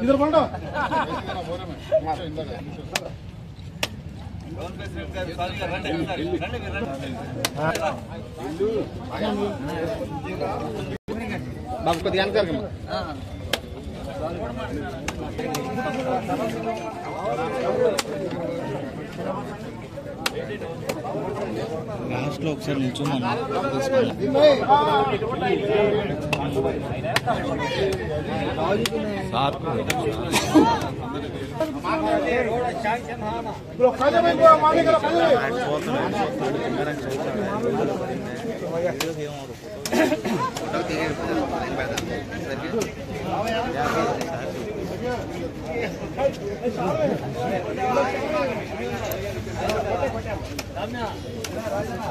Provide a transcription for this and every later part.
इधर बोलो बाबू को ध्यान करके लास्ट లో ఒకసారి నిల్చున్నాను సార్ బ్రో కాజా మే బ్రో మానే కర కాజా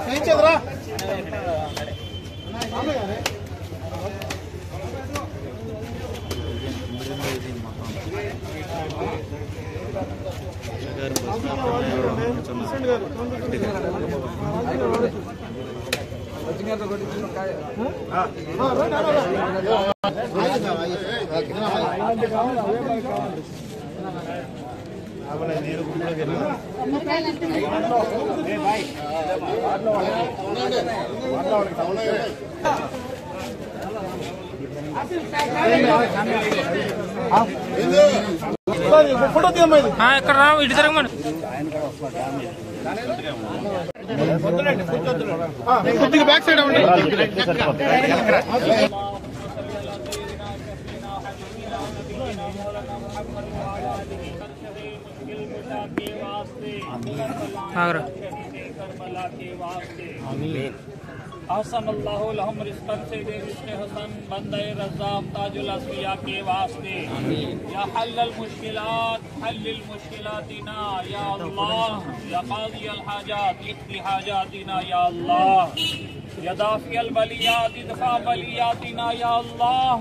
कहीं चल रहा फोटो दिया मैं ఇక్కడ రా ఇటు తిరగమని కొద్దిగా బ్యాక్ సైడ్ అవ్వండి आसन अल्लाह लहम रिज़्क़न से दे रिज़्क़ हसन बंदे रज़्ज़ाक़ ताजुल अस्फ़िया के वास्ते या हल्लल मुश्किलातिना या अल्लाह या क़ाज़ियल हाजात इक़्ज़ी हाजातिना या अल्लाह या दाफ़ियल बलियात इदफ़ा बलियातिना या अल्लाह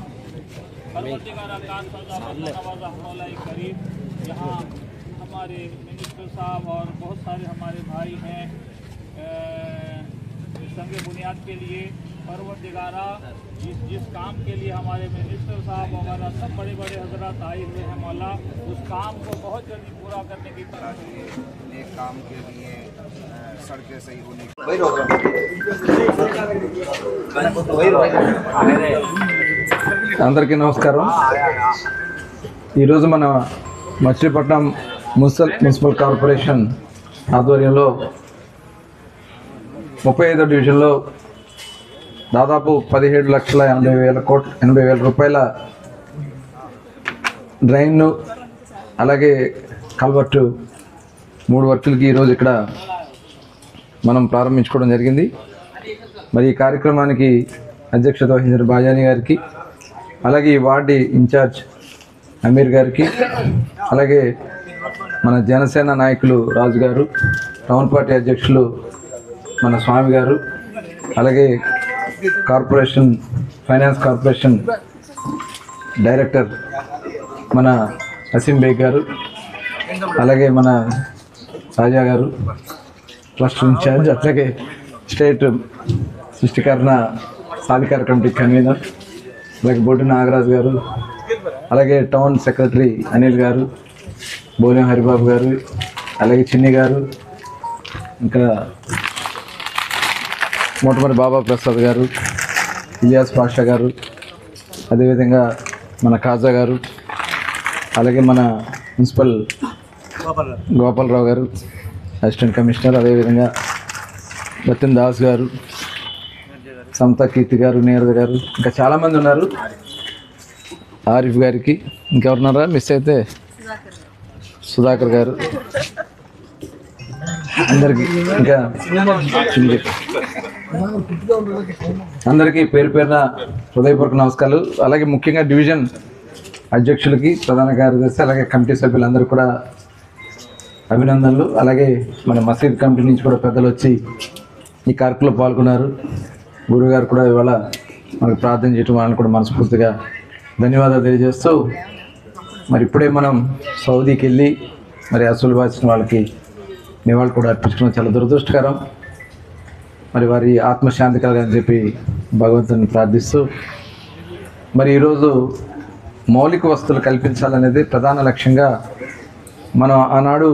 परवरदिगार कान फज़ा नवाज़ा मौला करीम। यहाँ हमारे मिनिस्टर साहब और बहुत सारे हमारे भाई हैं संग बुनियाद के लिए परवरदिगारा जिस काम के लिए हमारे मिनिस्टर साहब वगैरह सब बड़े बड़े हजरात आए हुए हैं मौला उस काम को बहुत जल्दी पूरा करने की एक काम के लिए सड़कें सही होने అందరికీ నమస్కారం। ఈరోజు మన మచిలీపట్నం మున్సిపల్ కార్పొరేషన్ ఆధ్వర్యంలో 35వ డివిజన్లో దాదాపు 17,80,000 రూపాయల డ్రైన్ను అలాగే కల్వర్టు 3 వర్కులకి ఈరోజు ఇక్కడ మనం ప్రారంభించుకోవడం జరిగింది। మరి ఈ కార్యక్రమానికి అధ్యక్షత వహించిన బాజాని గారికి అలాగే ఈ వార్డు ఇన్ఛార్జ్ అమీర్ గారికి అలాగే మన జనసేన నాయకులు రాజు గారు టౌన్ పార్టీ అధ్యక్షులు మన స్వామి గారు అలాగే ఫైనాన్స్ కార్పొరేషన్ డైరెక్టర్ మన అసీం బేగ్ గారు అలాగే మన రాజా గారు ట్రస్ట్ ఇన్ఛార్జ్ అట్లాగే స్టేట్ సృష్టికరణ సాధికార కమిటీ కన్వీనర్ అలాగే బొడ్డు నాగరాజు గారు అలాగే టౌన్ సెక్రటరీ అనిల్ గారు బోలెం హరిబాబు గారు అలాగే చిన్ని గారు ఇంకా మోటమరి బాబా ప్రసాద్ గారు ఇలియాస్ పాషా గారు అదేవిధంగా మన కాజా గారు అలాగే మన మున్సిపల్ గోపాలరావు గారు అసిస్టెంట్ కమిషనర్ అదేవిధంగా బతిన్ దాస్ గారు సమతా కీర్తి గారు నీరద గారు ఇంకా చాలామంది ఉన్నారు ఆరిఫ్ గారికి ఇంకెవరున్నారా మిస్ అయితే సుధాకర్ గారు అందరికీ ఇంకా అందరికీ పేరు పేరున హృదయపూర్వక నమస్కారాలు। అలాగే ముఖ్యంగా డివిజన్ అధ్యక్షులకి ప్రధాన కార్యదర్శి అలాగే కమిటీ సభ్యులందరూ కూడా అభినందనలు। అలాగే మన మసీద్ కమిటీ నుంచి కూడా పెద్దలు వచ్చి ఈ కార్యక్రమంలో పాల్గొన్నారు। గురుగారు కూడా ఇవాళ మనకు ప్రార్థన చేయడం వాళ్ళని కూడా మనస్ఫూర్తిగా ధన్యవాదాలు తెలియజేస్తూ మరి ఇప్పుడే మనం సౌదీకి వెళ్ళి మరి అసలు బాసిన వాళ్ళకి నివాళులు కూడా అర్పించడం చాలా దురదృష్టకరం। మరి వారి ఆత్మశాంతి కలగాలని చెప్పి భగవంతుని ప్రార్థిస్తూ మరి ఈరోజు మౌలిక వస్తువులు కల్పించాలనేది ప్రధాన లక్ష్యంగా మనం ఆనాడు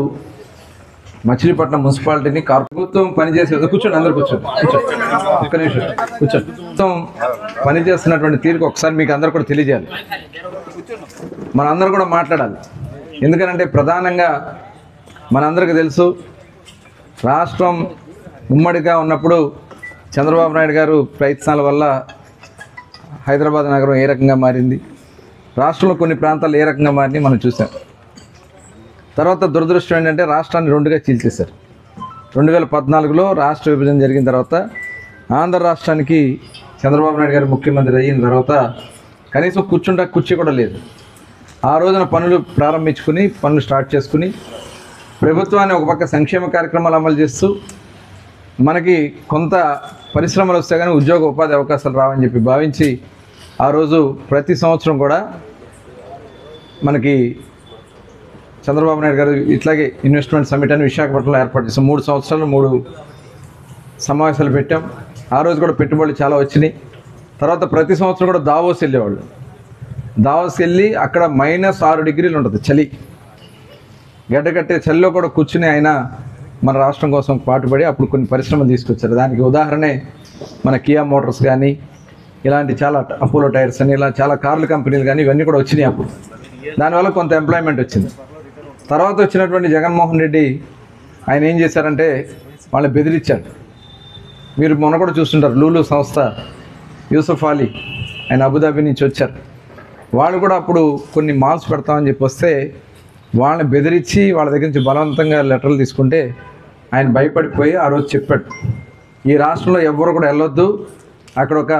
మచిలీపట్నం మున్సిపాలిటీని ప్రభుత్వం పనిచేసే కూర్చోండి, అందరూ కూర్చోండి ఒక్క నిమిషం కూర్చోండి. ప్రభుత్వం పనిచేస్తున్నటువంటి తీరుకు ఒకసారి మీకు అందరు కూడా తెలియజేయాలి, మనందరూ కూడా మాట్లాడాలి. ఎందుకంటే ప్రధానంగా మనందరికీ తెలుసు, రాష్ట్రం ఉమ్మడిగా ఉన్నప్పుడు చంద్రబాబు నాయుడు గారు ప్రయత్నాల వల్ల హైదరాబాద్ నగరం ఏ రకంగా మారింది, రాష్ట్రంలో కొన్ని ప్రాంతాలు ఏ రకంగా మారినాయి మనం చూసాం. తర్వాత దురదృష్టం ఏంటంటే రాష్ట్రాన్ని రెండుగా చీల్చేశారు. 2014లో రాష్ట్ర విభజన జరిగిన తర్వాత ఆంధ్ర రాష్ట్రానికి చంద్రబాబు నాయుడు గారు ముఖ్యమంత్రి అయిన తర్వాత కనీసం కూర్చుంటా కుర్చీ కూడా లేదు. ఆ రోజున పనులు ప్రారంభించుకుని పనులు స్టార్ట్ చేసుకుని ప్రభుత్వాన్ని ఒక పక్క సంక్షేమ కార్యక్రమాలు అమలు చేస్తూ మనకి కొంత పరిశ్రమలు వస్తే కానీ ఉద్యోగ ఉపాధి అవకాశాలు రావని చెప్పి భావించి ఆ రోజు ప్రతి సంవత్సరం కూడా మనకి చంద్రబాబు నాయుడు గారు ఇట్లాగే ఇన్వెస్ట్మెంట్ సమిట్ అని విశాఖపట్నంలో ఏర్పాటు చేసాం. 3 సంవత్సరాలు 3 సమావేశాలు పెట్టాం. ఆ రోజు కూడా పెట్టుబడులు చాలా వచ్చినాయి. తర్వాత ప్రతి సంవత్సరం కూడా దావోస్ వెళ్ళేవాళ్ళు. దావోస్ వెళ్ళి అక్కడ -6 డిగ్రీలు ఉంటుంది చలి, గడ్డకట్టే చలిలో కూడా కూర్చుని ఆయన మన రాష్ట్రం కోసం పాటుపడి అప్పుడు కొన్ని పరిశ్రమలు తీసుకొచ్చారు. దానికి ఉదాహరణే మన కియా మోటార్స్ కానీ ఇలాంటి చాలా అపోలో టైర్స్ అని ఇలా చాలా కార్ల కంపెనీలు కానీ ఇవన్నీ కూడా వచ్చినాయి అప్పుడు. దానివల్ల కొంత ఎంప్లాయ్మెంట్ వచ్చింది. తర్వాత వచ్చినటువంటి జగన్మోహన్ రెడ్డి ఆయన ఏం చేశారంటే వాళ్ళని బెదిరించాడు. మీరు మొన్న కూడా చూస్తుంటారు, లూలు సంస్థ యూసుఫ్ అలీ ఆయన అబుదాబి నుంచి వచ్చారు. వాళ్ళు కూడా అప్పుడు కొన్ని మాల్స్ పెడతామని చెప్పి వస్తే వాళ్ళని బెదిరించి వాళ్ళ దగ్గర నుంచి బలవంతంగా లెటర్లు తీసుకుంటే ఆయన భయపడిపోయి ఆ రోజు చెప్పాడు, ఈ రాష్ట్రంలో ఎవ్వరు కూడా వెళ్ళొద్దు, అక్కడ ఒక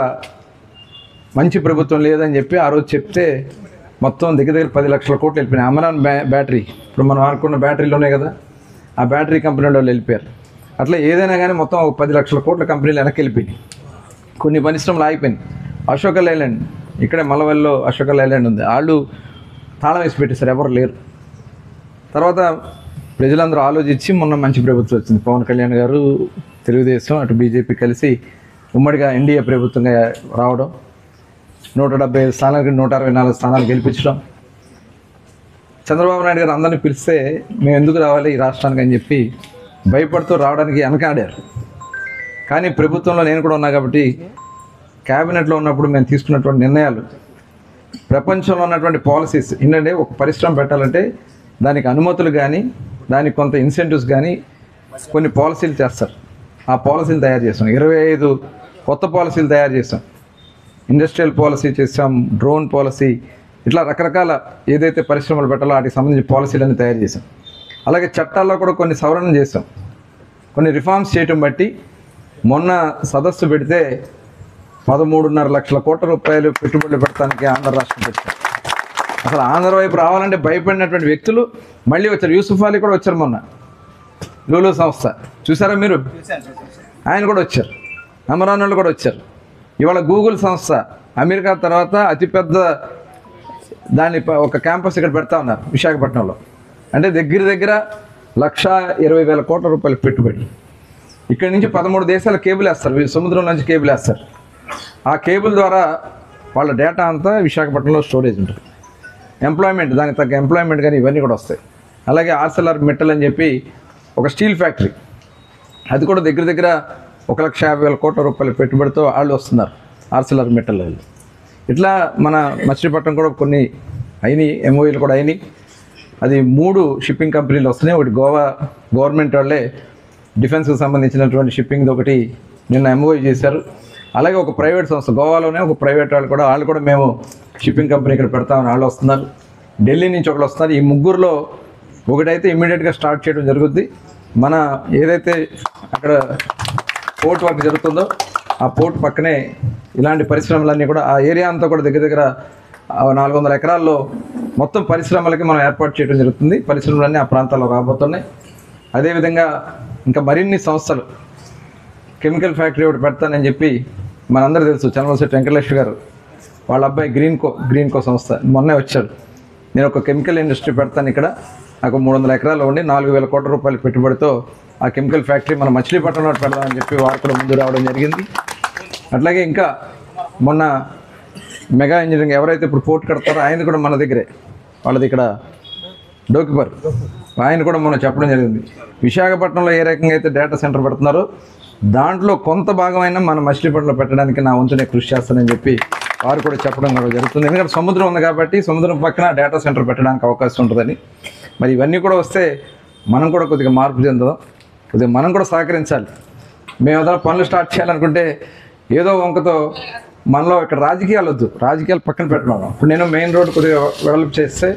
మంచి ప్రభుత్వం లేదని చెప్పి ఆ రోజు చెప్తే మొత్తం దగ్గర 10 లక్షల కోట్లు వెళ్ళిపోయినాయి. అమరాన్ బ్యాటరీ, ఇప్పుడు మనం అనుకున్న బ్యాటరీలోనే కదా, ఆ బ్యాటరీ కంపెనీ వాళ్ళు వెళ్ళిపోయారు. అట్లా ఏదైనా కానీ మొత్తం 10 లక్షల కోట్ల కంపెనీలు వెనక్కి వెళ్ళిపోయినాయి. కొన్ని పరిశ్రమలు ఆగిపోయినాయి. అశోక లైలాండ్ ఇక్కడే మలవల్లో అశోక లైలాండ్ ఉంది, వాళ్ళు తాళం వేసి పెట్టేశారు, ఎవరు లేరు. తర్వాత ప్రజలందరూ ఆలోచించి మొన్న మంచి ప్రభుత్వం వచ్చింది. పవన్ కళ్యాణ్ గారు తెలుగుదేశం అటు బీజేపీ కలిసి ఉమ్మడిగా ఎన్డీఏ ప్రభుత్వంగా రావడం, 175 స్థానాలకి 164 స్థానాలు గెలిపించడం. చంద్రబాబు నాయుడు గారు అందరినీ పిలిస్తే మేము ఎందుకు రావాలి ఈ రాష్ట్రానికి అని చెప్పి భయపడుతూ రావడానికి వెనకాడారు. కానీ ప్రభుత్వంలో నేను కూడా ఉన్నా కాబట్టి క్యాబినెట్లో ఉన్నప్పుడు మేము తీసుకున్నటువంటి నిర్ణయాలు, ప్రపంచంలో ఉన్నటువంటి పాలసీస్ ఏంటంటే, ఒక పరిశ్రమ పెట్టాలంటే దానికి అనుమతులు కానీ దానికి కొంత ఇన్సెంటివ్స్ కానీ కొన్ని పాలసీలు చేస్తారు. ఆ పాలసీలు తయారు చేస్తాం. 25 కొత్త పాలసీలు తయారు చేస్తాం. ఇండస్ట్రియల్ పాలసీ చేసాం, డ్రోన్ పాలసీ, ఇట్లా రకరకాల ఏదైతే పరిశ్రమలు పెట్టాలో వాటికి సంబంధించి పాలసీలన్నీ తయారు చేసాం. అలాగే చట్టాల్లో కూడా కొన్ని సవరణ చేసాం. కొన్ని రిఫార్మ్స్ చేయటం బట్టి మొన్న సదస్సు పెడితే 13.5 లక్షల కోట్ల రూపాయలు పెట్టుబడులు పెట్టడానికి ఆంధ్ర రాష్ట్రం పెట్టారు. అసలు ఆంధ్ర వైపు రావాలంటే భయపడినటువంటి వ్యక్తులు మళ్ళీ వచ్చారు. యూసుఫ్ అలీ కూడా వచ్చారు మొన్న, లూలు సంస్థ చూసారా మీరు, ఆయన కూడా వచ్చారు. అమరాన్ వాళ్ళు కూడా వచ్చారు. ఇవాళ గూగుల్ సంస్థ అమెరికా తర్వాత అతిపెద్ద దాన్ని ఒక క్యాంపస్ ఇక్కడ పెడతా ఉన్నారు విశాఖపట్నంలో. అంటే దగ్గర 1,20,000 కోట్ల రూపాయలు పెట్టుబడి. ఇక్కడి నుంచి 13 దేశాల కేబుల్ వేస్తారు, సముద్రం నుంచి కేబుల్ వేస్తారు. ఆ కేబుల్ ద్వారా వాళ్ళ డేటా అంతా విశాఖపట్నంలో స్టోరేజ్ ఉంటుంది. ఎంప్లాయ్మెంట్, దానికి తగ్గ ఎంప్లాయ్మెంట్ కానీ ఇవన్నీ కూడా వస్తాయి. అలాగే ఆర్సెలర్ మెటల్ అని చెప్పి ఒక స్టీల్ ఫ్యాక్టరీ, అది కూడా దగ్గర 1,50,000 కోట్ల రూపాయల పెట్టుబడితో వాళ్ళు వస్తున్నారు, ఆర్సెలర్ మెటల్. ఇట్లా మన మచిలీపట్నం కూడా కొన్ని అయినాయి, ఎంఓఈలు కూడా అయినాయి. అది 3 షిప్పింగ్ కంపెనీలు వస్తున్నాయి. ఒకటి గోవా గవర్నమెంట్ వాళ్ళే డిఫెన్స్కి సంబంధించినటువంటి షిప్పింగ్ది ఒకటి నిన్న ఎంఓఈ చేశారు. అలాగే ఒక ప్రైవేట్ సంస్థ గోవాలోనే ఒక ప్రైవేట్ వాళ్ళు కూడా మేము షిప్పింగ్ కంపెనీ ఇక్కడ పెడతామని వాళ్ళు వస్తున్నారు. ఢిల్లీ నుంచి ఒకళ్ళు వస్తున్నారు. ఈ ముగ్గురులో ఒకటైతే ఇమ్మీడియట్గా స్టార్ట్ చేయడం జరుగుద్ది. మన ఏదైతే అక్కడ పోర్ట్ వర్క్ జరుగుతుందో ఆ పోర్ట్ పక్కనే ఇలాంటి పరిశ్రమలన్నీ కూడా, ఆ ఏరియా అంతా కూడా దగ్గర 400 ఎకరాల్లో మొత్తం పరిశ్రమలకి మనం ఏర్పాటు చేయడం జరుగుతుంది. పరిశ్రమలన్నీ ఆ ప్రాంతాల్లో రాబోతున్నాయి. అదేవిధంగా ఇంకా మరిన్ని సంస్థలు, కెమికల్ ఫ్యాక్టరీ ఒకటి పెడతానని చెప్పి మనందరూ తెలుసు, చంద్రశెట్టి వెంకటేశ్వర గారు వాళ్ళ అబ్బాయి గ్రీన్కో సంస్థ మొన్నే వచ్చాడు. నేను ఒక కెమికల్ ఇండస్ట్రీ పెడతాను ఇక్కడ, నాకు 300 ఎకరాలు ఉండి 4,000 కోట్ల రూపాయల పెట్టుబడితో ఆ కెమికల్ ఫ్యాక్టరీ మన మచిలీపట్నంలో పెడదామని చెప్పి వారు కూడా ముందు రావడం జరిగింది. అట్లాగే ఇంకా మొన్న మెగా ఇంజనీరింగ్ ఎవరైతే ఇప్పుడు పోర్ట్ కడతారో ఆయన కూడా మన దగ్గరే, వాళ్ళది ఇక్కడ డోకిపర్, ఆయన కూడా మొన్న చెప్పడం జరిగింది. విశాఖపట్నంలో ఏ రకంగా అయితే డేటా సెంటర్ పెడుతున్నారో దాంట్లో కొంత భాగమైనా మన మచిలీపట్నంలో పెట్టడానికి నా వంతునే కృషి చేస్తానని చెప్పి వారు కూడా చెప్పడం కూడా జరుగుతుంది. ఎందుకంటే సముద్రం ఉంది కాబట్టి సముద్రం పక్కన డేటా సెంటర్ పెట్టడానికి అవకాశం ఉంటుందని. మరి ఇవన్నీ కూడా వస్తే మనం కూడా కొద్దిగా మార్పు చెందుదాం, కొద్దిగా మనం కూడా సహకరించాలి. మేము ఏదైనా పనులు స్టార్ట్ చేయాలనుకుంటే ఏదో వంకతో మనలో ఇక్కడ రాజకీయాలు వద్దు, రాజకీయాలు పక్కన పెట్టడం. ఇప్పుడు నేను మెయిన్ రోడ్ కొద్దిగా డెవలప్ చేస్తే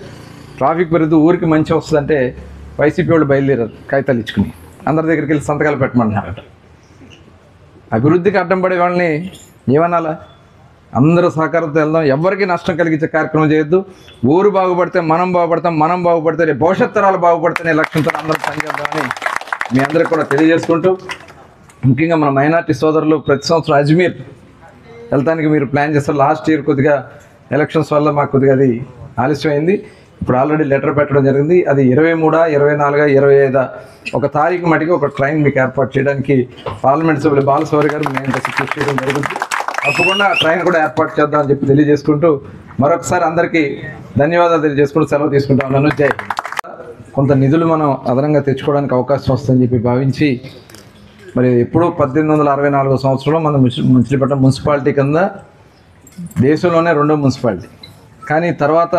ట్రాఫిక్ పెరుగుతూ ఊరికి మంచి వస్తుందంటే వైసీపీ వాళ్ళు బయలుదేరారు కాగితాలు ఇచ్చుకుని అందరి దగ్గరికి వెళ్ళి సంతకాలు పెట్టమంటున్నారట. అభివృద్ధికి అడ్డం పడే వాళ్ళని ఏమనాలా? అందరూ సహకారంతో వెళ్దాం, ఎవరికి నష్టం కలిగించే కార్యక్రమం చేయొద్దు. ఊరు బాగుపడితే మనం బాగుపడతాం, మనం బాగుపడితే రేపు భవిష్యత్ తరాలు బాగుపడితేనే లక్ష్యంతో అందరూ పనిచేద్దామని మీ అందరికి కూడా తెలియజేసుకుంటూ, ముఖ్యంగా మన మైనార్టీ సోదరులు ప్రతి సంవత్సరం అజ్మీర్ వెళ్తానికి మీరు ప్లాన్ చేస్తారు. లాస్ట్ ఇయర్ కొద్దిగా ఎలక్షన్స్ వల్ల మాకు కొద్దిగా అది ఆలస్యమైంది. ఇప్పుడు ఆల్రెడీ లెటర్ పెట్టడం జరిగింది. అది 23, 24, 25 ఒక తారీఖు మటుకు ఒక ట్రైన్ మీకు ఏర్పాటు చేయడానికి పార్లమెంట్ సభ్యులు బాలశౌరి గారు నేను కృషి చేయడం జరుగుతుంది. తప్పకుండా ట్రైన్ కూడా ఏర్పాటు చేద్దామని చెప్పి తెలియజేసుకుంటూ మరొకసారి అందరికీ ధన్యవాదాలు తెలియజేసుకుంటూ సెలవు తీసుకుంటా ఉన్నాను. జై. కొంత నిధులు మనం అదనంగా తెచ్చుకోవడానికి అవకాశం వస్తుందని చెప్పి భావించి, మరి ఎప్పుడూ 1864 సంవత్సరంలో మన మచిలీపట్నం మున్సిపాలిటీ కింద దేశంలోనే 2వ మున్సిపాలిటీ. కానీ తర్వాత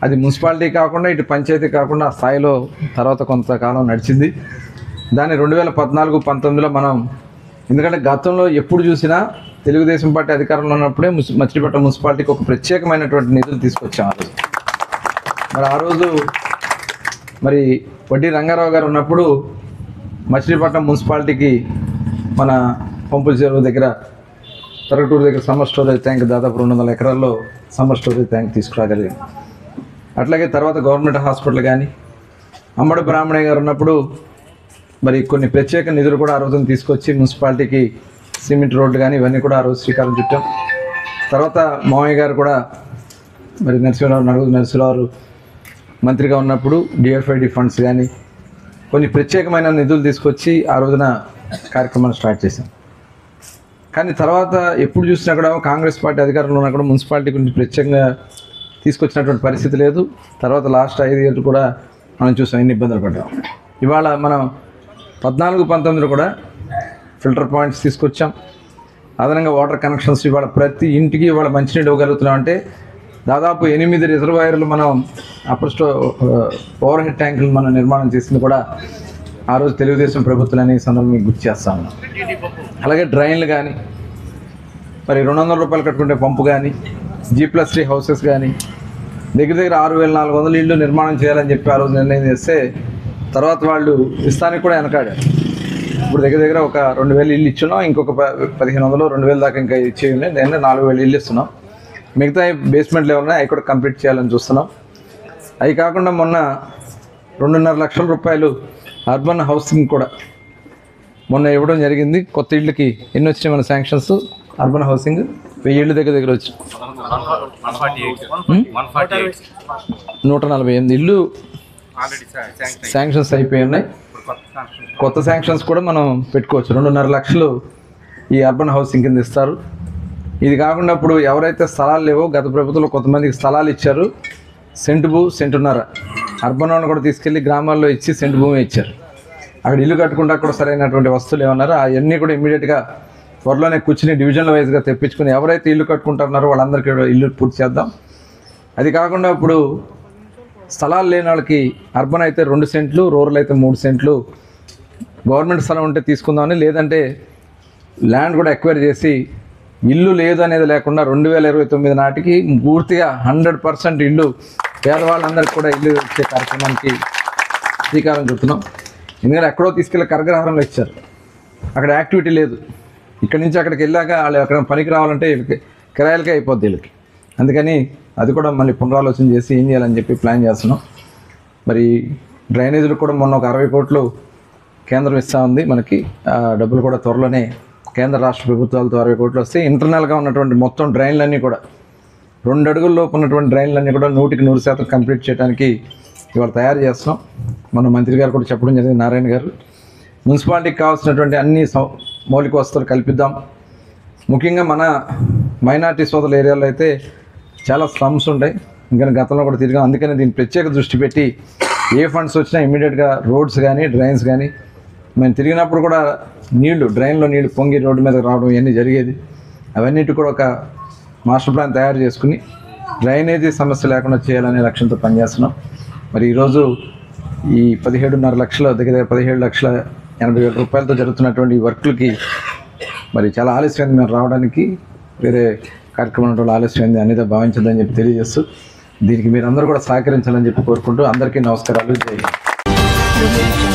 అది మున్సిపాలిటీ కాకుండా ఇటు పంచాయతీ కాకుండా ఆ స్థాయిలో తర్వాత కొంతకాలం నడిచింది. దాన్ని 2014-19లో మనం, ఎందుకంటే గతంలో ఎప్పుడు చూసినా తెలుగుదేశం పార్టీ అధికారంలో ఉన్నప్పుడే మచిలీపట్నం మున్సిపాలిటీకి ఒక ప్రత్యేకమైనటువంటి నిధులు తీసుకొచ్చాం. ఆ రోజు మరి వడ్డీ రంగారావు గారు ఉన్నప్పుడు మచిలీపట్నం మున్సిపాలిటీకి మన పంపుల చెరువు దగ్గర తరగటూరు దగ్గర సమ్మర్ స్టోరేజ్ ట్యాంక్ దాదాపు 200 ఎకరాల్లో సమ్మర్ స్టోరేజ్ ట్యాంక్ తీసుకురాగలిగింది. అట్లాగే తర్వాత గవర్నమెంట్ హాస్పిటల్ కానీ, అమ్మడి బ్రాహ్మణయ్య గారు ఉన్నప్పుడు మరి కొన్ని ప్రత్యేక నిధులు కూడా ఆ రోజున తీసుకొచ్చి మున్సిపాలిటీకి సిమెంట్ రోడ్లు కానీ ఇవన్నీ కూడా ఆ రోజు శ్రీకారం చుట్టాం. తర్వాత మావయ్య గారు కూడా మరి నరసింహరావు మంత్రిగా ఉన్నప్పుడు డిఎఫ్ఐడి ఫండ్స్ కానీ కొన్ని ప్రత్యేకమైన నిధులు తీసుకొచ్చి ఆ రోజున కార్యక్రమాలు స్టార్ట్ చేశాం. కానీ తర్వాత ఎప్పుడు చూసినా కూడా కాంగ్రెస్ పార్టీ అధికారంలో ఉన్నా కూడా మున్సిపాలిటీ గురించి ప్రత్యేకంగా తీసుకొచ్చినటువంటి పరిస్థితి లేదు. తర్వాత లాస్ట్ 5 ఏళ్ళు కూడా మనం చూసాం, ఎన్ని ఇబ్బందులు పడ్డాం. ఇవాళ మనం 14-19లో కూడా ఫిల్టర్ పాయింట్స్ తీసుకొచ్చాం. అదనంగా వాటర్ కనెక్షన్స్ ఇవాళ ప్రతి ఇంటికి ఇవాళ మంచినీళ్ళు ఇవ్వగలుగుతున్నాం. అంటే దాదాపు 8 రిజర్వాయర్లు మనం అప్పర్ ఓవర్ హెడ్ ట్యాంకులు మనం నిర్మాణం చేసింది కూడా ఆ రోజు తెలుగుదేశం ప్రభుత్వం అనే సందర్భం గుర్తు చేస్తా ఉన్నాం. అలాగే డ్రైన్లు కానీ, మరి 200 రూపాయలు కట్టుకుంటే పంపు కానీ, G+3 హౌసెస్ కానీ, దగ్గర 6400 ఇళ్ళు నిర్మాణం చేయాలని చెప్పి ఆ రోజు నిర్ణయం చేస్తే తర్వాత వాళ్ళు ఇస్తానికి కూడా వెనకాడారు. ఇప్పుడు దగ్గర ఒక 2000 ఇల్లు ఇచ్చున్నాం, ఇంకొక 1500, 2000 దాకా ఇంకా ఇచ్చేయండి. నేను 4000 ఇల్లు ఇస్తున్నాం. మిగతా బేస్మెంట్ లెవెల్ అవి కూడా కంప్లీట్ చేయాలని చూస్తున్నాం. అవి కాకుండా మొన్న 2.5 లక్షల రూపాయలు అర్బన్ హౌసింగ్ కూడా మొన్న ఇవ్వడం జరిగింది. కొత్త ఇళ్ళకి ఎన్ని వచ్చినాయి మన శాంక్షన్స్? అర్బన్ హౌసింగ్ 1000 ఇళ్ళు దగ్గర వచ్చి 148 ఇళ్ళు శాంక్షన్స్ అయిపోయి ఉన్నాయి. కొత్త శాంక్షన్స్ కూడా మనం పెట్టుకోవచ్చు. 2.5 లక్షలు ఈ అర్బన్ హౌసింగ్ కింద ఇస్తారు. ఇది కాకుండా ఇప్పుడు ఎవరైతే స్థలాలు లేవో గత ప్రభుత్వంలో కొంతమందికి స్థలాలు ఇచ్చారు, సెంటున్నర అర్బన్ వాళ్ళని కూడా తీసుకెళ్ళి గ్రామాల్లో ఇచ్చి సెంటు భూమి ఇచ్చారు. అక్కడ ఇల్లు కట్టుకుంటా కూడా సరైనటువంటి వస్తువులు ఏమన్నారు అవన్నీ కూడా ఇమ్మీడియట్గా త్వరలోనే కూర్చుని డివిజన్ల వైజ్గా తెప్పించుకుని ఎవరైతే ఇల్లు కట్టుకుంటున్నారో వాళ్ళందరికీ ఇల్లు పూర్తి చేద్దాం. అది కాకుండా ఇప్పుడు స్థలాలు లేని వాళ్ళకి అర్బన్ అయితే 2 సెంట్లు, రూరల్ అయితే 3 సెంట్లు గవర్నమెంట్ స్థలం ఉంటే తీసుకుందామని, లేదంటే ల్యాండ్ కూడా ఎక్వైర్ చేసి ఇల్లు లేదు అనేది లేకుండా 2029 నాటికి పూర్తిగా 100% ఇల్లు పేదవాళ్ళందరికీ కూడా ఇల్లు ఇచ్చే కార్యక్రమానికి శ్రీకారం చుడుతున్నాం. ఎందుకంటే ఎక్కడో తీసుకెళ్ళి కరగ్రహారంలో ఇచ్చారు, అక్కడ యాక్టివిటీ లేదు. ఇక్కడి నుంచి అక్కడికి వెళ్ళాక వాళ్ళు అక్కడ పనికి రావాలంటే కిరాయిలకే అయిపోద్ది వీళ్ళకి. అందుకని అది కూడా మళ్ళీ పునరాలోచన చేసి ఏం చేయాలని చెప్పి ప్లాన్ చేస్తున్నాం. మరి డ్రైనేజీలు కూడా మొన్న ఒక 60 కోట్లు కేంద్రం ఇస్తూ ఉంది మనకి. డబ్బులు కూడా త్వరలోనే కేంద్ర రాష్ట్ర ప్రభుత్వాలతో 60 కోట్లు వస్తే ఇంటర్నల్గా ఉన్నటువంటి మొత్తం డ్రైన్లన్నీ కూడా 2 అడుగుల లోపు ఉన్నటువంటి డ్రైన్లన్నీ కూడా 100% కంప్లీట్ చేయడానికి ఇవాళ తయారు చేస్తున్నాం. మన మంత్రి గారు కూడా చెప్పడం జరిగింది, నారాయణ గారు. మున్సిపాలిటీకి కావాల్సినటువంటి అన్ని మౌలిక వసతులు కల్పిద్దాం. ముఖ్యంగా మన మైనార్టీ సోదరుల ఏరియాలో అయితే చాలా స్లమ్స్ ఉంటాయి, ఇంకా గతంలో కూడా తిరిగాం. అందుకని దీన్ని ప్రత్యేక దృష్టి పెట్టి ఏ ఫండ్స్ వచ్చినా ఇమ్మీడియట్గా రోడ్స్ కానీ డ్రైన్స్ కానీ, మేము తిరిగినప్పుడు కూడా డ్రైన్లో నీళ్లు పొంగి రోడ్డు మీద రావడం ఇవన్నీ జరిగేది. అవన్నిటి కూడా ఒక మాస్టర్ ప్లాన్ తయారు చేసుకుని డ్రైనేజీ సమస్య లేకుండా చేయాలనే లక్ష్యంతో పనిచేస్తున్నాం. మరి ఈరోజు ఈ 17.5 లక్షల దగ్గర 17,80,000 రూపాయలతో జరుగుతున్నటువంటి ఈ వర్కులకి మరి చాలా ఆలస్యమైంది. మేము రావడానికి వేరే కార్యక్రమం వల్ల ఆలస్యమైంది అనేది భావించదని చెప్పి తెలియజేస్తూ దీనికి మీరు అందరూ కూడా సహకరించాలని చెప్పి కోరుకుంటూ అందరికీ నమస్కారాలు. జై హింద్.